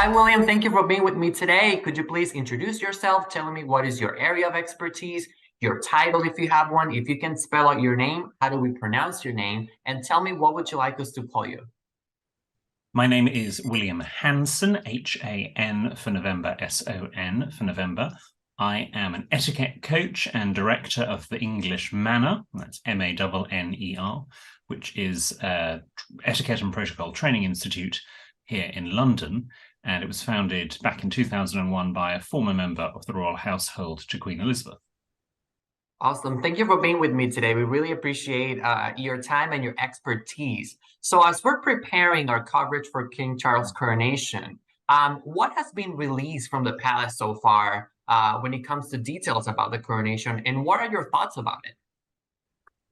Hi, William. Thank you for being with me today. Could you please introduce yourself, telling me what is your area of expertise, your title if you have one, if you can spell out your name, how do we pronounce your name, and tell me what would you like us to call you? My name is William Hanson, H-A-N for November, S-O-N for November. I am an etiquette coach and director of the English Manor, that's M-A-N-N-E-R, which is Etiquette and Protocol Training Institute here in London. And it was founded back in 2001 by a former member of the royal household to Queen Elizabeth. Awesome. Thank you for being with me today. We really appreciate your time and your expertise. So, as we're preparing our coverage for King Charles' coronation, what has been released from the palace so far when it comes to details about the coronation, and what are your thoughts about it?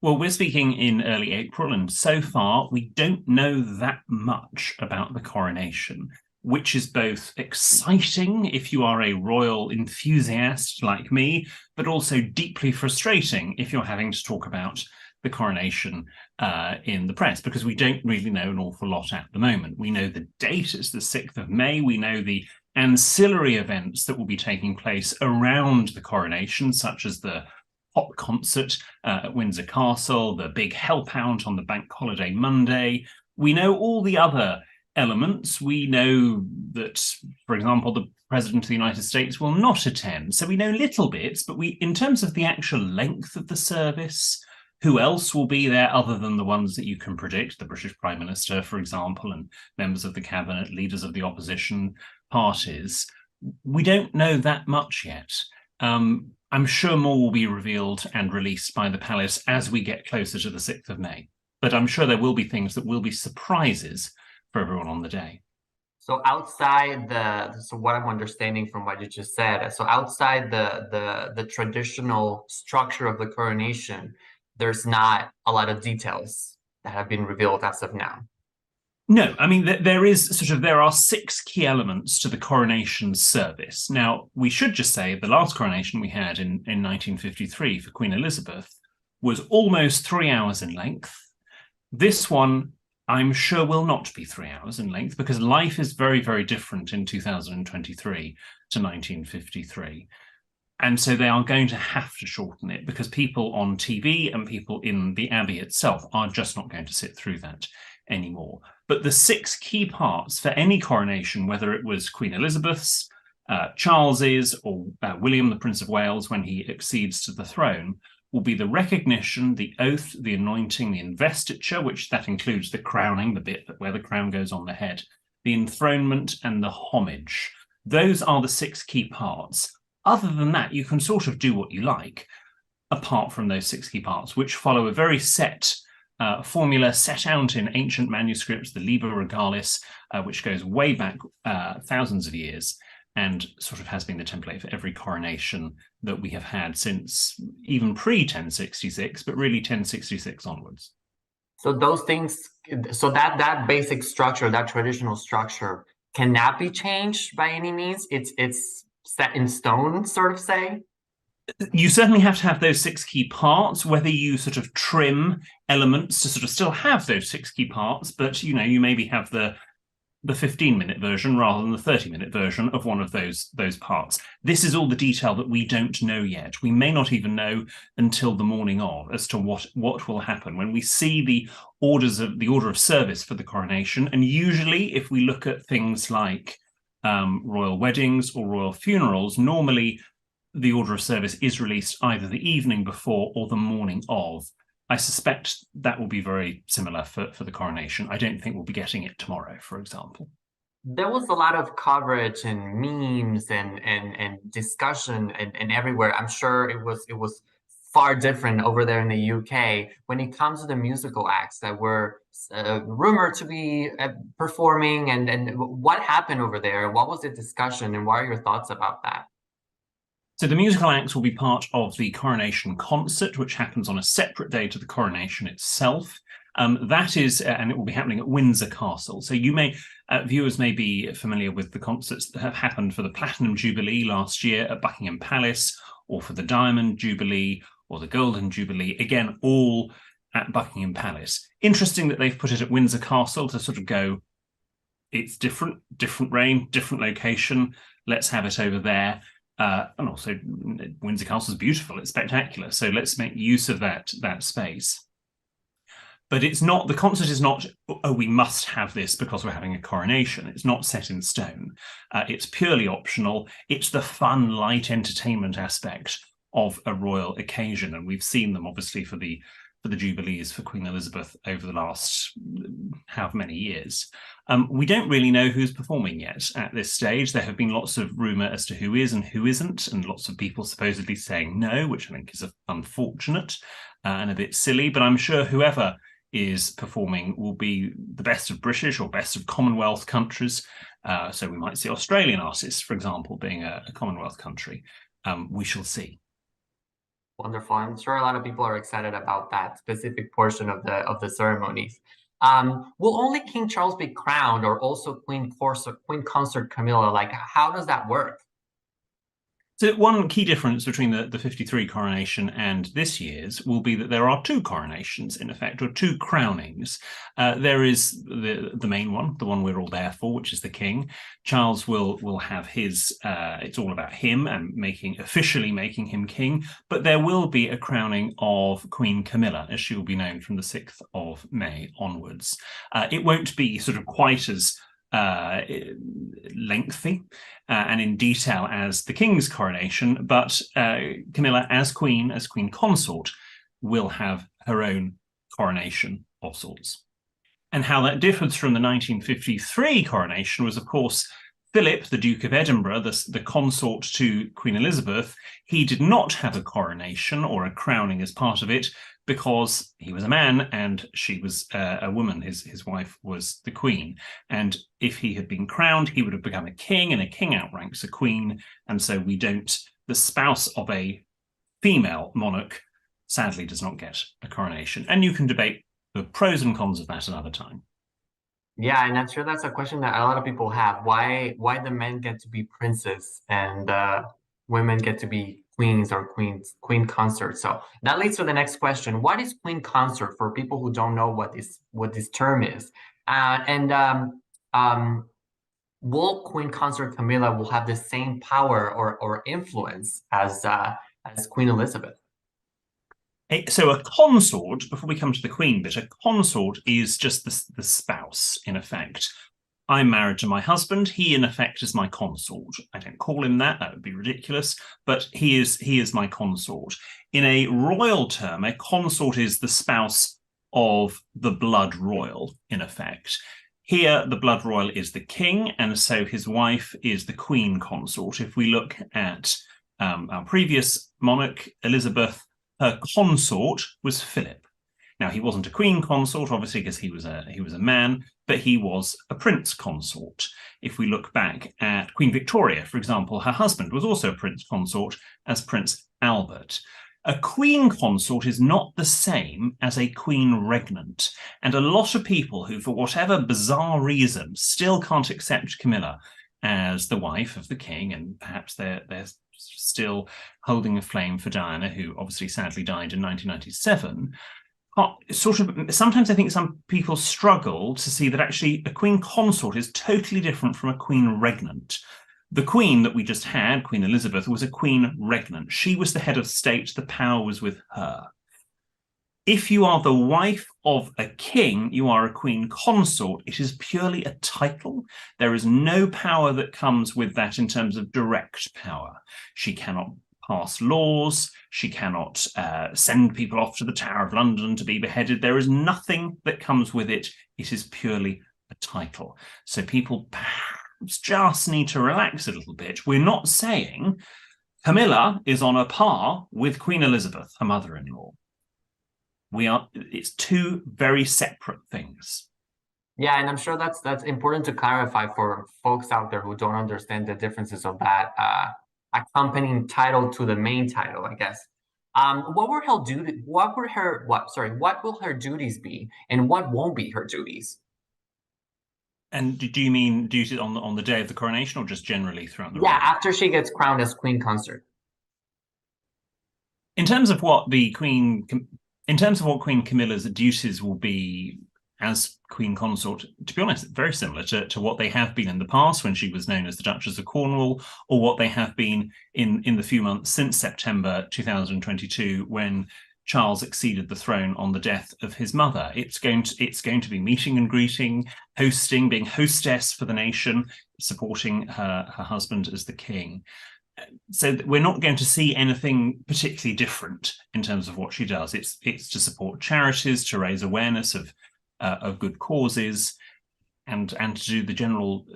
Well, we're speaking in early April, and so far we don't know that much about the coronation, which is both exciting if you are a royal enthusiast like me, but also deeply frustrating if you're having to talk about the coronation in the press, because we don't really know an awful lot at the moment. We know the date, it's the 6th of May. We know the ancillary events that will be taking place around the coronation, such as the pop concert at Windsor Castle, the big help out on the bank holiday Monday. We know all the other elements. We know that, for example, the President of the United States will not attend. So we know little bits, but in terms of the actual length of the service, who else will be there other than the ones that you can predict, the British Prime Minister, for example, and members of the cabinet, leaders of the opposition parties, we don't know that much yet. I'm sure more will be revealed and released by the palace as we get closer to the 6th of May. But I'm sure there will be things that will be surprises for everyone on the day. So so what I'm understanding from what you just said, so outside the traditional structure of the coronation, there's not a lot of details that have been revealed as of now. No, I mean, there are 6 key elements to the coronation service. Now, we should just say the last coronation we had in 1953 for Queen Elizabeth was almost 3 hours in length. This one, I'm sure, will not be 3 hours in length because life is very, very different in 2023 to 1953. And so they are going to have to shorten it because people on TV and people in the Abbey itself are just not going to sit through that anymore. But the 6 key parts for any coronation, whether it was Queen Elizabeth's, Charles's, or William, the Prince of Wales, when he accedes to the throne, will be the recognition, the oath, the anointing, the investiture, which that includes the crowning, the bit where the crown goes on the head, the enthronement, and the homage. Those are the 6 key parts. Other than that, you can sort of do what you like, apart from those 6 key parts, which follow a very set formula set out in ancient manuscripts, the Liber Regalis, which goes way back thousands of years and sort of has been the template for every coronation that we have had since even pre-1066, but really 1066 onwards. So those things, so that basic structure, that traditional structure, cannot be changed by any means. It's set in stone, sort of say. You certainly have to have those 6 key parts, whether you sort of trim elements to sort of still have those 6 key parts, but you maybe have the 15-minute version rather than the 30-minute version of one of those parts. This is all the detail that we don't know yet. We may not even know until the morning of as to what will happen when we see the order of service for the coronation. And usually, if we look at things like royal weddings or royal funerals, normally the order of service is released either the evening before or the morning of. I suspect that will be very similar for the coronation. I don't think we'll be getting it tomorrow, for example. There was a lot of coverage and memes and discussion and everywhere. I'm sure it was far different over there in the UK when it comes to the musical acts that were rumored to be performing and what happened over there. What was the discussion and what are your thoughts about that? So the musical acts will be part of the coronation concert, which happens on a separate day to the coronation itself. That is, and it will be happening at Windsor Castle. So viewers may be familiar with the concerts that have happened for the Platinum Jubilee last year at Buckingham Palace, or for the Diamond Jubilee, or the Golden Jubilee, again, all at Buckingham Palace. Interesting that they've put it at Windsor Castle to sort of go it's different reign, different location. Let's have it over there. And also, Windsor Castle is beautiful. It's spectacular. So let's make use of that space. But it's not, the concert is not, oh, we must have this because we're having a coronation. It's not set in stone. It's purely optional. It's the fun, light entertainment aspect of a royal occasion. And we've seen them, obviously, for the Jubilees for Queen Elizabeth over the last however many years. We don't really know who's performing yet at this stage. There have been lots of rumour as to who is and who isn't, and lots of people supposedly saying no, which I think is unfortunate and a bit silly. But I'm sure whoever is performing will be the best of British or best of Commonwealth countries. So we might see Australian artists, for example, being a Commonwealth country. We shall see. Wonderful. I'm sure a lot of people are excited about that specific portion of the ceremonies. Will only King Charles be crowned, or also Queen Consort Camilla? Like, how does that work? So one key difference between the 53 coronation and this year's will be that there are two coronations, in effect, or two crownings. There is the main one, the one we're all there for, which is the king. Charles will have his, it's all about him and officially making him king, but there will be a crowning of Queen Camilla, as she will be known from the 6th of May onwards. It won't be sort of quite as lengthy and in detail as the king's coronation, but Camilla, as queen consort, will have her own coronation of sorts. And how that differs from the 1953 coronation was, of course, Philip, the Duke of Edinburgh, the consort to Queen Elizabeth. He did not have a coronation or a crowning as part of it, because he was a man and she was a woman. His wife was the queen. And if he had been crowned, he would have become a king, and a king outranks a queen. And so the spouse of a female monarch sadly does not get a coronation. And you can debate the pros and cons of that another time. Yeah, and I'm sure that's a question that a lot of people have. Why the men get to be princes and women get to be queens or queen consort? So that leads to the next question. What is queen consort, for people who don't know what this term is? Will Queen Consort Camilla will have the same power or influence as Queen Elizabeth? So a consort, before we come to the queen bit, a consort is just the spouse, in effect. I'm married to my husband. He, in effect, is my consort. I don't call him that. That would be ridiculous. But he is my consort. In a royal term, a consort is the spouse of the blood royal, in effect. Here, the blood royal is the king, and so his wife is the queen consort. If we look at our previous monarch, Elizabeth, her consort was Philip. Now, he wasn't a queen consort, obviously, because he was a man, but he was a prince consort. If we look back at Queen Victoria, for example, her husband was also a prince consort as Prince Albert. A queen consort is not the same as a queen regnant. And a lot of people who, for whatever bizarre reason, still can't accept Camilla as the wife of the king, and perhaps they're still holding a flame for Diana, who obviously sadly died in 1997. Sometimes I think some people struggle to see that actually a queen consort is totally different from a queen regnant. The queen that we just had, Queen Elizabeth, was a queen regnant. She was the head of state. The power was with her. If you are the wife of a king, you are a queen consort. It is purely a title. There is no power that comes with that in terms of direct power. She cannot pass laws. She cannot send people off to the Tower of London to be beheaded. There is nothing that comes with it. It is purely a title. So people perhaps just need to relax a little bit. We're not saying Camilla is on a par with Queen Elizabeth, her mother-in-law. It's two very separate things. Yeah, and I'm sure that's important to clarify for folks out there who don't understand the differences of that accompanying title to the main title, I guess. What will her duties be, and what won't be her duties? And do you mean duties on the day of the coronation, or just generally throughout the reign? Yeah, after she gets crowned as queen consort. In terms of what Queen Camilla's duties will be, as Queen Consort, to be honest, very similar to what they have been in the past when she was known as the Duchess of Cornwall, or what they have been in the few months since September 2022, when Charles acceded the throne on the death of his mother. It's going to be meeting and greeting, hosting, being hostess for the nation, supporting her husband as the king. So we're not going to see anything particularly different in terms of what she does. It's to support charities, to raise awareness of good causes, and to do the general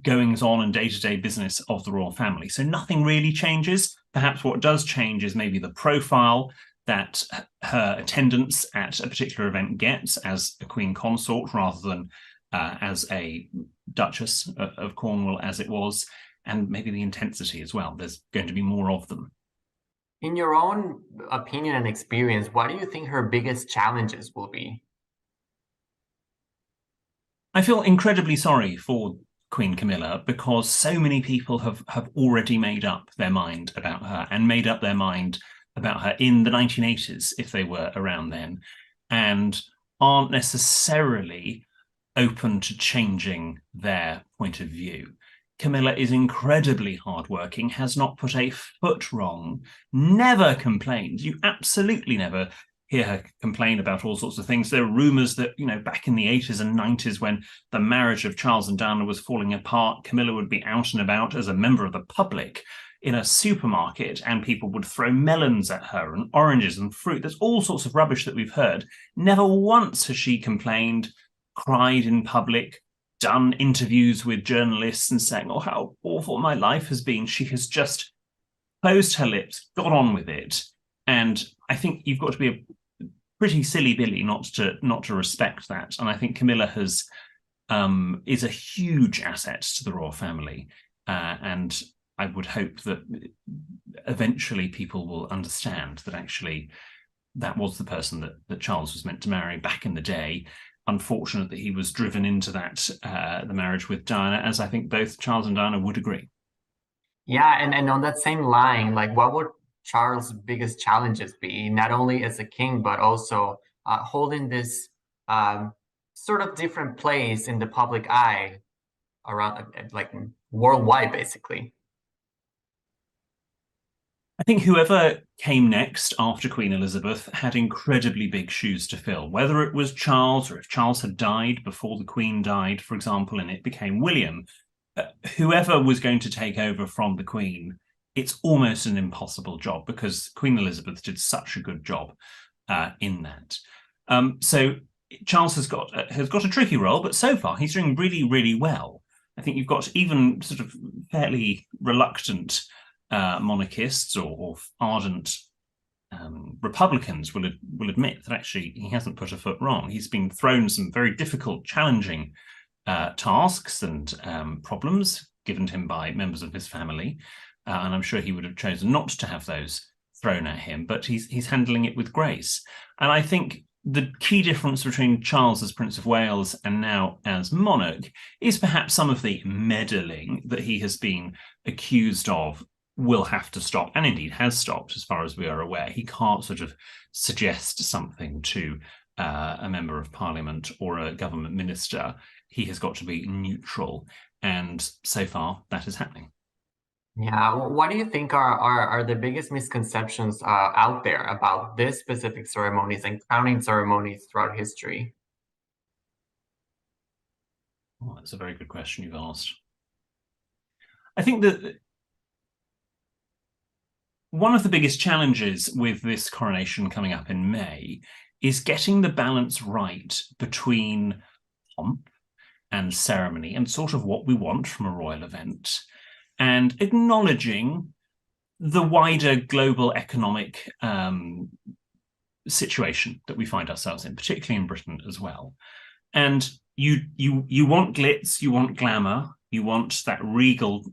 goings on and day-to-day business of the royal family. So nothing really changes. Perhaps what does change is maybe the profile that her attendance at a particular event gets as a queen consort, rather than as a Duchess of Cornwall as it was, and maybe the intensity as well. There's going to be more of them. In your own opinion and experience, what do you think her biggest challenges will be? I feel incredibly sorry for Queen Camilla, because so many people have already made up their mind about her, and made up their mind about her in the 1980s, if they were around then, and aren't necessarily open to changing their point of view. Camilla is incredibly hardworking, has not put a foot wrong, never complained. You absolutely never hear her complain about all sorts of things. There are rumours that, back in the 80s and 90s, when the marriage of Charles and Diana was falling apart, Camilla would be out and about as a member of the public in a supermarket, and people would throw melons at her and oranges and fruit. There's all sorts of rubbish that we've heard. Never once has she complained, cried in public, done interviews with journalists and saying, oh, how awful my life has been. She has just closed her lips, got on with it. And I think you've got to be a pretty silly Billy not to respect that. And I think Camilla is a huge asset to the royal family. And I would hope that eventually people will understand that actually that was the person that Charles was meant to marry back in the day. Unfortunate that he was driven into that, the marriage with Diana, as I think both Charles and Diana would agree. Yeah, and on that same line, like, what would Charles' biggest challenges be, not only as a king, but also holding this sort of different place in the public eye around, like, worldwide, basically? I think whoever came next after Queen Elizabeth had incredibly big shoes to fill, whether it was Charles, or if Charles had died before the Queen died, for example, and it became William. Whoever was going to take over from the Queen, it's almost an impossible job, because Queen Elizabeth did such a good job in that. So Charles has got a tricky role, but so far he's doing really, really well. I think you've got even sort of fairly reluctant monarchists or ardent Republicans will admit that actually he hasn't put a foot wrong. He's been thrown some very difficult, challenging tasks and problems given to him by members of his family, and I'm sure he would have chosen not to have those thrown at him, but he's handling it with grace. And I think the key difference between Charles as Prince of Wales and now as monarch is perhaps some of the meddling that he has been accused of will have to stop, and indeed has stopped as far as we are aware. He can't sort of suggest something to a member of parliament or a government minister. He has got to be neutral, and so far that is happening. Yeah, what do you think are the biggest misconceptions out there about this specific ceremonies and crowning ceremonies throughout history? Oh, that's a very good question you've asked. I think that one of the biggest challenges with this coronation coming up in May is getting the balance right between pomp and ceremony and sort of what we want from a royal event, and acknowledging the wider global economic situation that we find ourselves in, particularly in Britain as well. And you want glitz, you want glamour, you want that regal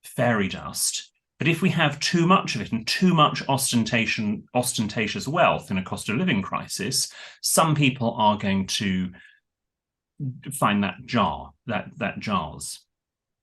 fairy dust. But if we have too much of it and too much ostentatious wealth in a cost of living crisis, some people are going to find that jars.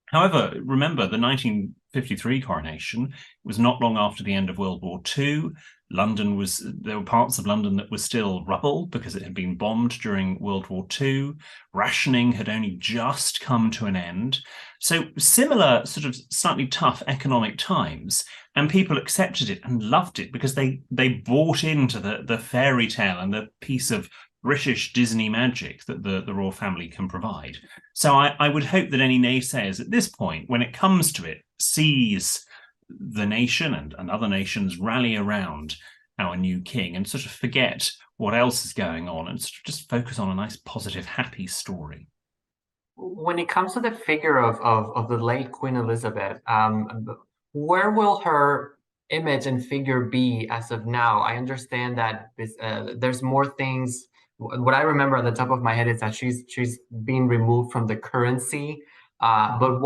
However, remember the 1953 coronation was not long after the end of World War II. There were parts of London that were still rubble because it had been bombed during World War II. Rationing had only just come to an end. So similar sort of slightly tough economic times, and people accepted it and loved it because they bought into the fairy tale and the piece of British Disney magic that the royal family can provide. So I would hope that any naysayers at this point, when it comes to it, sees the nation and other nations rally around our new king and sort of forget what else is going on and sort of just focus on a nice, positive, happy story. When it comes to the figure of the late Queen Elizabeth, where will her image and figure be as of now? I understand that there's more things. What I remember at the top of my head is that she's being removed from the currency. But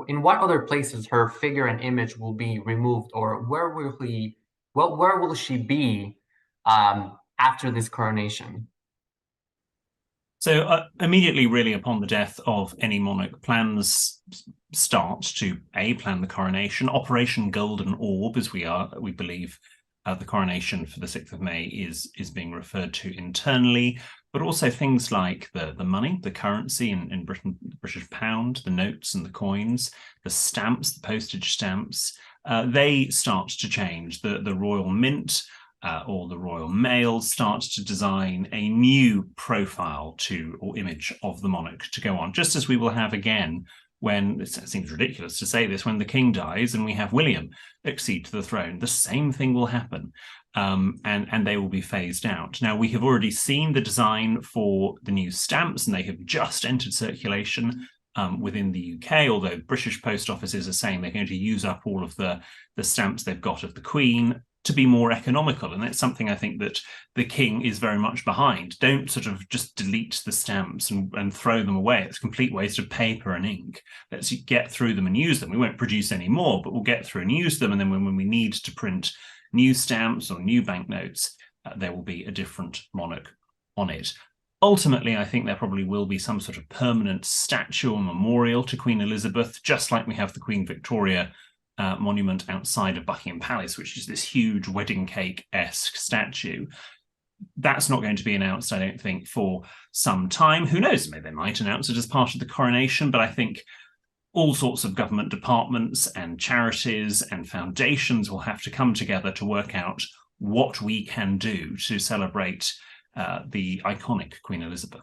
in what other places her figure and image will be removed, or where will she be after this coronation? So immediately, really, upon the death of any monarch, plans start to plan the coronation. Operation Golden Orb, as we believe, the coronation for the 6th of May is being referred to internally, but also things like the money, the currency in Britain, the British pound, the notes and the coins, the stamps, the postage stamps. They start to change. The Royal Mint or the Royal Mail starts to design a new profile or image of the monarch to go on, just as we will have again when, it seems ridiculous to say this, when the king dies and we have William accede to the throne. The same thing will happen, and they will be phased out. Now, we have already seen the design for the new stamps, and they have just entered circulation within the UK, although British post offices are saying they're going to use up all of the stamps they've got of the Queen to be more economical. And that's something I think that the king is very much behind. Don't sort of just delete the stamps and throw them away. It's a complete waste of paper and ink. Let's get through them and use them. We won't produce any more, but we'll get through and use them. And then when we need to print new stamps or new banknotes, there will be a different monarch on it. Ultimately, I think there probably will be some sort of permanent statue or memorial to Queen Elizabeth, just like we have the Queen Victoria monument outside of Buckingham Palace, which is this huge wedding cake-esque statue. That's not going to be announced, I don't think, for some time. Who knows? Maybe they might announce it as part of the coronation, but I think all sorts of government departments and charities and foundations will have to come together to work out what we can do to celebrate the iconic Queen Elizabeth.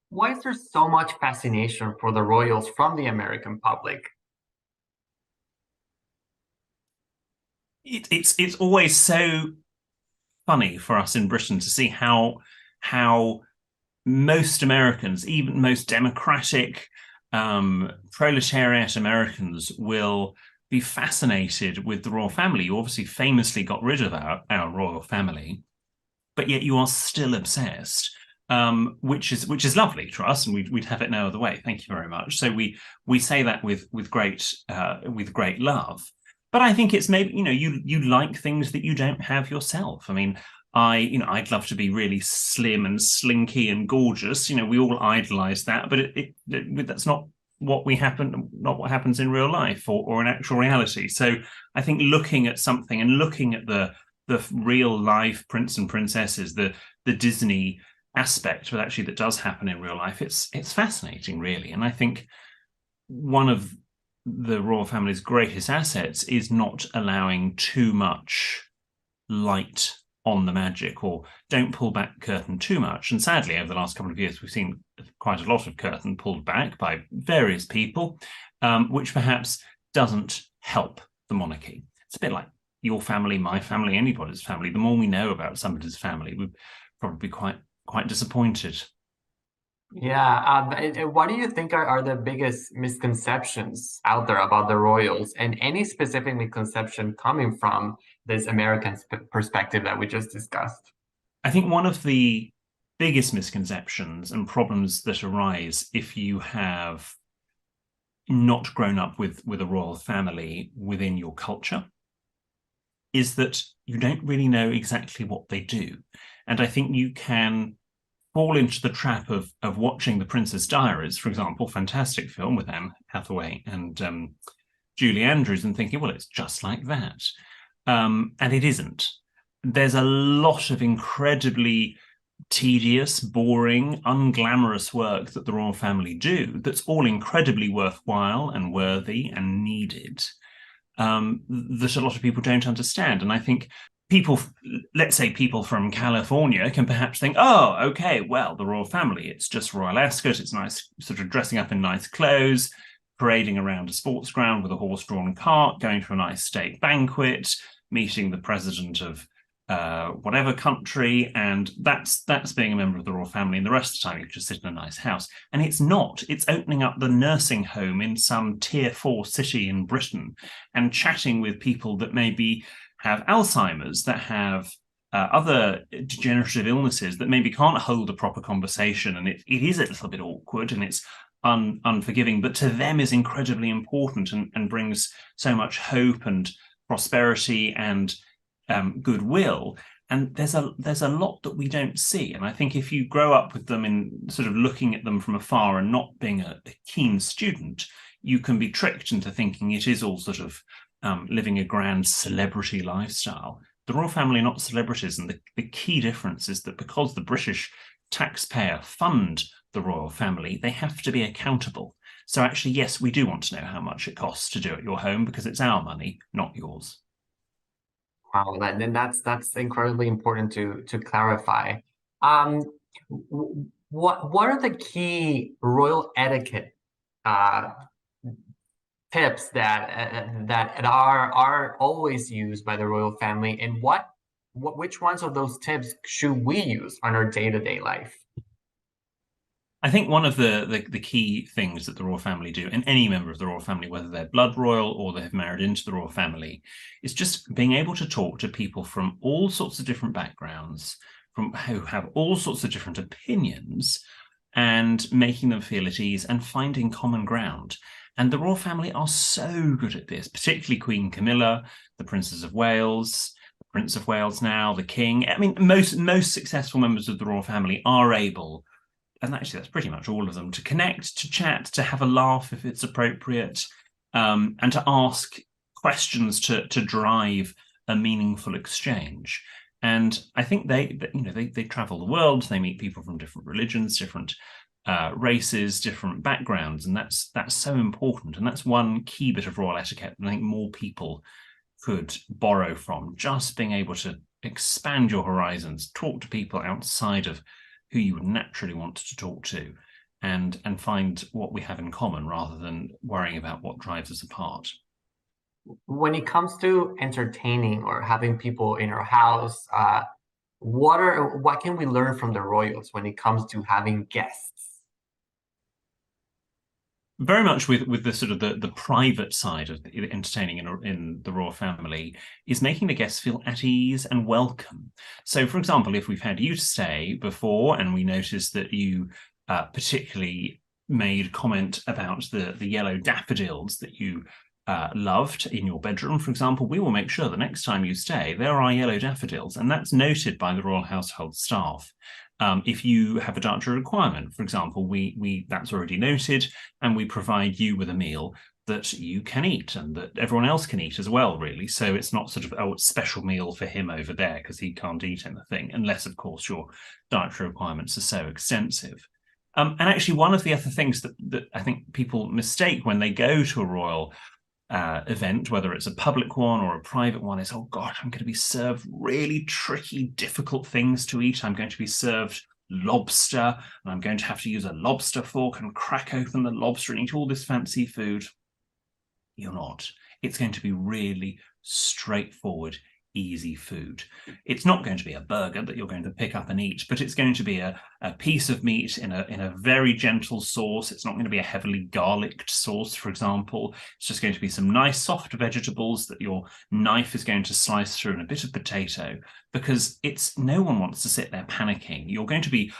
Why is there so much fascination for the royals from the American public? It's always so funny for us in Britain to see how most Americans, even most democratic proletariat Americans, will be fascinated with the royal family. You obviously famously got rid of our royal family, but yet you are still obsessed, which is lovely to us, and we'd have it no other way. Thank you very much. So we say that with great love. But I think it's maybe, you like things that you don't have yourself. I mean, I'd love to be really slim and slinky and gorgeous. We all idolize that, but that's not what happens in real life or in actual reality. So I think looking at something and looking at the real life prince and princesses, the Disney aspect, but actually that does happen in real life, it's fascinating, really. And I think one of the royal family's greatest assets is not allowing too much light on the magic, or don't pull back the curtain too much. And sadly, over the last couple of years, we've seen quite a lot of curtain pulled back by various people, which perhaps doesn't help the monarchy. It's a bit like your family, my family, anybody's family. The more we know about somebody's family, we'd probably be quite disappointed. Yeah, what do you think are the biggest misconceptions out there about the royals, and any specific misconception coming from this American perspective that we just discussed? I think one of the biggest misconceptions and problems that arise if you have not grown up with a royal family within your culture is that you don't really know exactly what they do. And I think you can fall into the trap of watching The Princess Diaries, for example, fantastic film with Anne Hathaway and Julie Andrews, and thinking, well, it's just like that. and it isn't. There's a lot of incredibly tedious, boring, unglamorous work that the royal family do that's all incredibly worthwhile and worthy and needed, that a lot of people don't understand. And I think people, let's say people from California, can perhaps think, oh, okay, well, the royal family, it's just royal escort, it's nice, sort of dressing up in nice clothes, parading around a sports ground with a horse-drawn cart, going to a nice state banquet, meeting the president of whatever country, and that's being a member of the royal family. And the rest of the time, you just sit in a nice house. And it's not. It's opening up the nursing home in some tier 4 city in Britain and chatting with people that maybe have Alzheimer's, that have other degenerative illnesses, that maybe can't hold a proper conversation. And it is a little bit awkward and it's unforgiving, but to them is incredibly important and brings so much hope and prosperity and goodwill. And there's a lot that we don't see. And I think if you grow up with them in sort of looking at them from afar and not being a keen student, you can be tricked into thinking it is all sort of living a grand celebrity lifestyle. The royal family are not celebrities, and the key difference is that because the British taxpayer fund the royal family, they have to be accountable. So actually, yes, we do want to know how much it costs to do at your home because it's our money, not yours. Wow, and that's incredibly important to clarify. What are the key royal etiquette uh, tips that are always used by the royal family, and which ones of those tips should we use on our day-to-day life? I think one of the key things that the royal family do, and any member of the royal family, whether they're blood royal or they have married into the royal family, is just being able to talk to people from all sorts of different backgrounds, from who have all sorts of different opinions, and making them feel at ease and finding common ground. And the royal family are so good at this, particularly Queen Camilla, the Princess of Wales, the Prince of Wales now, the King. I mean, most successful members of the royal family are able, and actually that's pretty much all of them, to connect, to chat, to have a laugh if it's appropriate, and to ask questions to drive a meaningful exchange. And I think they travel the world, they meet people from different religions, different races, different backgrounds, and that's so important. And that's one key bit of royal etiquette that I think more people could borrow from, just being able to expand your horizons, talk to people outside of who you would naturally want to talk to, and find what we have in common rather than worrying about what drives us apart. When it comes to entertaining or having people in our house, what can we learn from the royals when it comes to having guests? Very much with the sort of the private side of the entertaining in the royal family is making the guests feel at ease and welcome. So, for example, if we've had you stay before and we noticed that you particularly made comment about the yellow daffodils that you loved in your bedroom, for example, we will make sure the next time you stay, there are yellow daffodils, and that's noted by the royal household staff. If you have a dietary requirement, for example, we that's already noted, and we provide you with a meal that you can eat and that everyone else can eat as well, really. So it's not sort of, oh, it's a special meal for him over there because he can't eat anything, unless, of course, your dietary requirements are so extensive. And actually, one of the other things that I think people mistake when they go to a royal event, whether it's a public one or a private one, is, oh God, I'm going to be served really tricky, difficult things to eat. I'm going to be served lobster, and I'm going to have to use a lobster fork and crack open the lobster and eat all this fancy food. You're not. It's going to be really straightforward, easy food. It's not going to be a burger that you're going to pick up and eat, but it's going to be a piece of meat in a very gentle sauce. It's not going to be a heavily garlicked sauce, for example. It's just going to be some nice soft vegetables that your knife is going to slice through, and a bit of potato, because no one wants to sit there panicking. You're going to be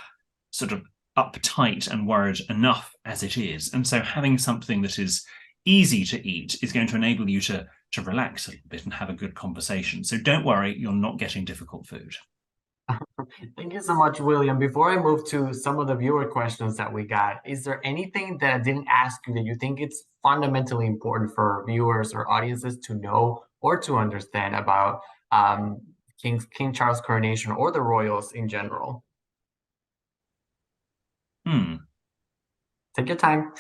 sort of uptight and worried enough as it is. And so having something that is easy to eat is going to enable you to relax a little bit and have a good conversation. So don't worry, you're not getting difficult food. Thank you so much, William. Before I move to some of the viewer questions that we got, is there anything that I didn't ask you that you think it's fundamentally important for viewers or audiences to know or to understand about King Charles' coronation or the royals in general? Hmm. Take your time.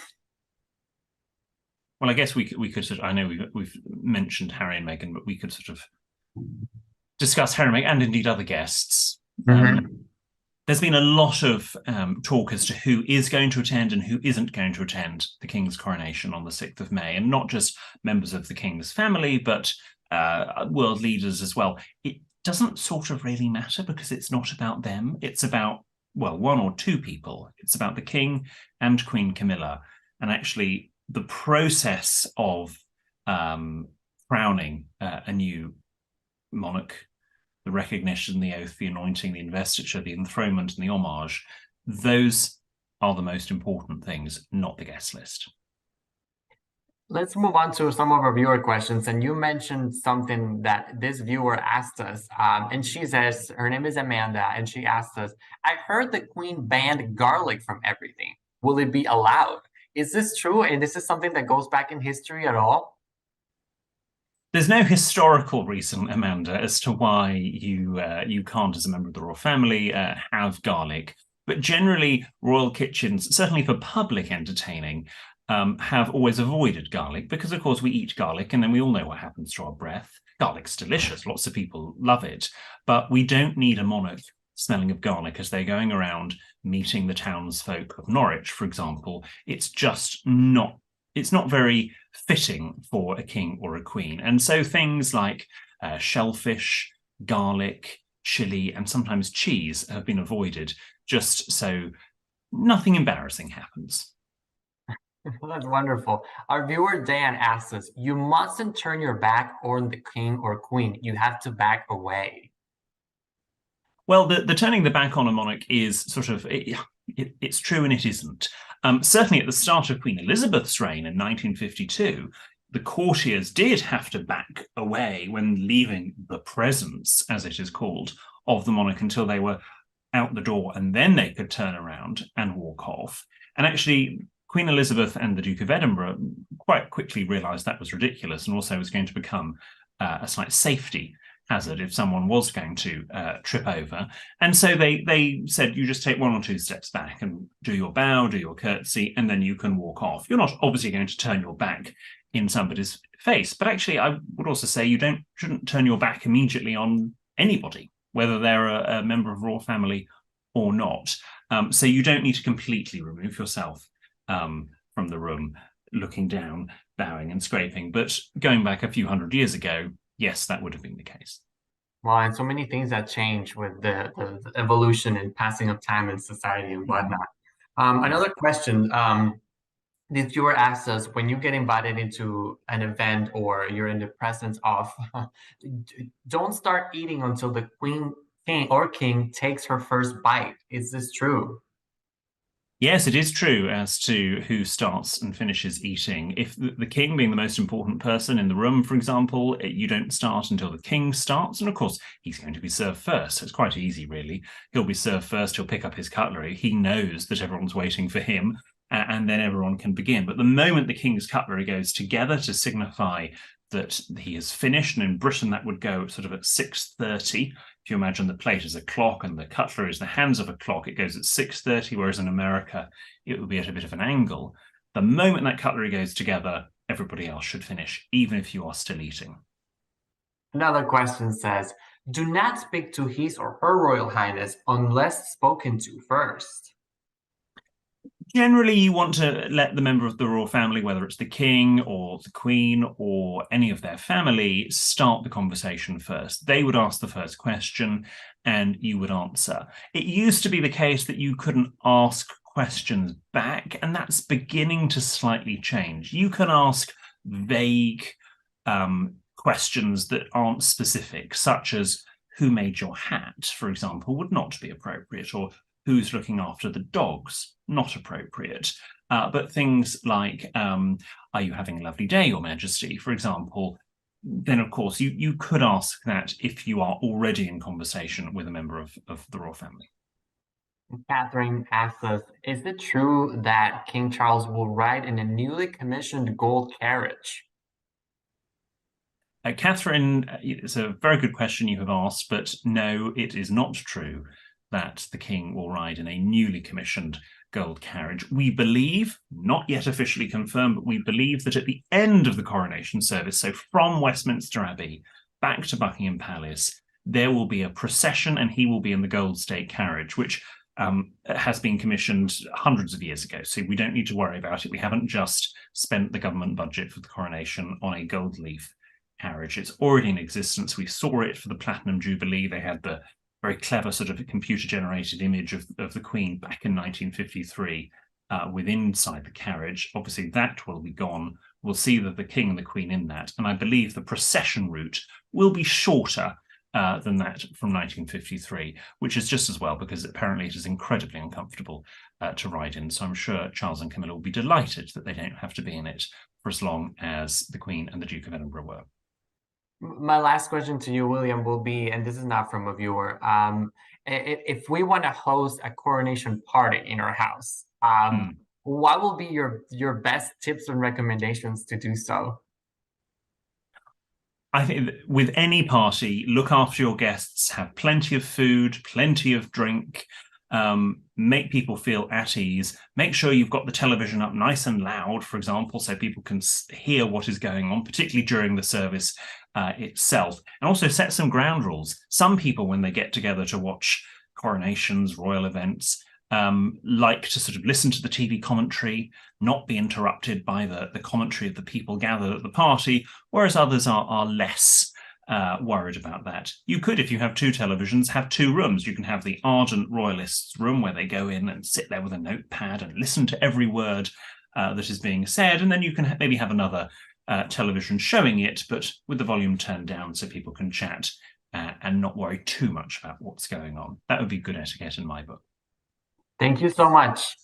Well, I guess we could sort of, I know we've mentioned Harry and Meghan, but we could sort of discuss Harry and Meghan and indeed other guests. Mhm. There's been a lot of talk as to who is going to attend and who isn't going to attend the King's coronation on the 6th of May, and not just members of the King's family, but world leaders as well. It doesn't sort of really matter because it's not about them. It's about, well, one or two people. It's about the King and Queen Camilla. And actually, the process of crowning a new monarch, the recognition, the oath, the anointing, the investiture, the enthronement, and the homage, those are the most important things, not the guest list. Let's move on to some of our viewer questions. And you mentioned something that this viewer asked us. And she says, her name is Amanda, and she asked us, I heard the Queen banned garlic from everything. Will it be allowed? Is this true? And this is something that goes back in history at all? There's no historical reason, Amanda, as to why you can't, as a member of the royal family, have garlic. But generally, royal kitchens, certainly for public entertaining, have always avoided garlic because, of course, we eat garlic and then we all know what happens to our breath. Garlic's delicious. Lots of people love it. But we don't need a monarch smelling of garlic as they're going around meeting the townsfolk of Norwich, for example. It's not very fitting for a king or a queen. And so things like shellfish, garlic, chili, and sometimes cheese have been avoided just so nothing embarrassing happens. That's wonderful. Our viewer Dan asks us, you mustn't turn your back on the king or queen. You have to back away. Well, the turning the back on a monarch is sort of, it's true and it isn't. Certainly at the start of Queen Elizabeth's reign in 1952, the courtiers did have to back away when leaving the presence, as it is called, of the monarch until they were out the door, and then they could turn around and walk off. And actually, Queen Elizabeth and the Duke of Edinburgh quite quickly realised that was ridiculous and also was going to become a slight safety hazard if someone was going to trip over. And so they said, you just take one or two steps back and do your bow, do your curtsy, and then you can walk off. You're not obviously going to turn your back in somebody's face, but actually I would also say you shouldn't turn your back immediately on anybody, whether they're a member of royal family or not. So you don't need to completely remove yourself from the room, looking down, bowing and scraping. But going back a few hundred years ago, yes, that would have been the case. Well, and so many things that change with the evolution and passing of time in society and whatnot. Yes. Another question. The viewer asks us, when you get invited into an event or you're in the presence of, don't start eating until the queen, king, or king takes her first bite. Is this true? Yes, it is true as to who starts and finishes eating. If the king being the most important person in the room, for example, you don't start until the king starts. And of course, he's going to be served first. So it's quite easy, really. He'll be served first. He'll pick up his cutlery. He knows that everyone's waiting for him, and then everyone can begin. But the moment the king's cutlery goes together to signify that he has finished, and in Britain that would go sort of at 6:30. If you imagine the plate as a clock and the cutlery is the hands of a clock, it goes at 6:30, whereas in America it would be at a bit of an angle. The moment that cutlery goes together, everybody else should finish, even if you are still eating. Another question says, do not speak to his or her royal highness unless spoken to first. Generally, you want to let the member of the royal family, whether it's the king or the queen or any of their family, start the conversation first. They would ask the first question and you would answer. It used to be the case that you couldn't ask questions back, and that's beginning to slightly change. You can ask vague questions that aren't specific, such as who made your hat, for example, would not be appropriate, or who's looking after the dogs, not appropriate. But things like, are you having a lovely day, Your Majesty, for example, then of course you could ask that if you are already in conversation with a member of the royal family. Catherine asks us, is it true that King Charles will ride in a newly commissioned gold carriage? Catherine, it's a very good question you have asked, but no, it is not true that the king will ride in a newly commissioned gold carriage. We believe, not yet officially confirmed, but we believe that at the end of the coronation service, so from Westminster Abbey back to Buckingham Palace, there will be a procession and he will be in the gold state carriage, which has been commissioned hundreds of years ago. So we don't need to worry about it. We haven't just spent the government budget for the coronation on a gold leaf carriage. It's already in existence. We saw it for the Platinum Jubilee. They had the very clever sort of computer-generated image of the Queen back in 1953 with inside the carriage. Obviously, that will be gone. We'll see that the King and the Queen in that. And I believe the procession route will be shorter than that from 1953, which is just as well, because apparently it is incredibly uncomfortable to ride in. So I'm sure Charles and Camilla will be delighted that they don't have to be in it for as long as the Queen and the Duke of Edinburgh were. My last question to you, William, will be, and this is not from a viewer, if we want to host a coronation party in our house, what will be your best tips and recommendations to do so? I think with any party, look after your guests, have plenty of food, plenty of drink, make people feel at ease, make sure you've got the television up nice and loud, for example, so people can hear what is going on, particularly during the service itself, and also set some ground rules. Some people, when they get together to watch coronations, royal events, like to sort of listen to the TV commentary, not be interrupted by the commentary of the people gathered at the party, whereas others are less worried about that. You could, if you have two televisions, have two rooms. You can have the ardent royalists room where they go in and sit there with a notepad and listen to every word that is being said, and then you can maybe have another television showing it, but with the volume turned down so people can chat and not worry too much about what's going on. That would be good etiquette in my book. Thank you so much.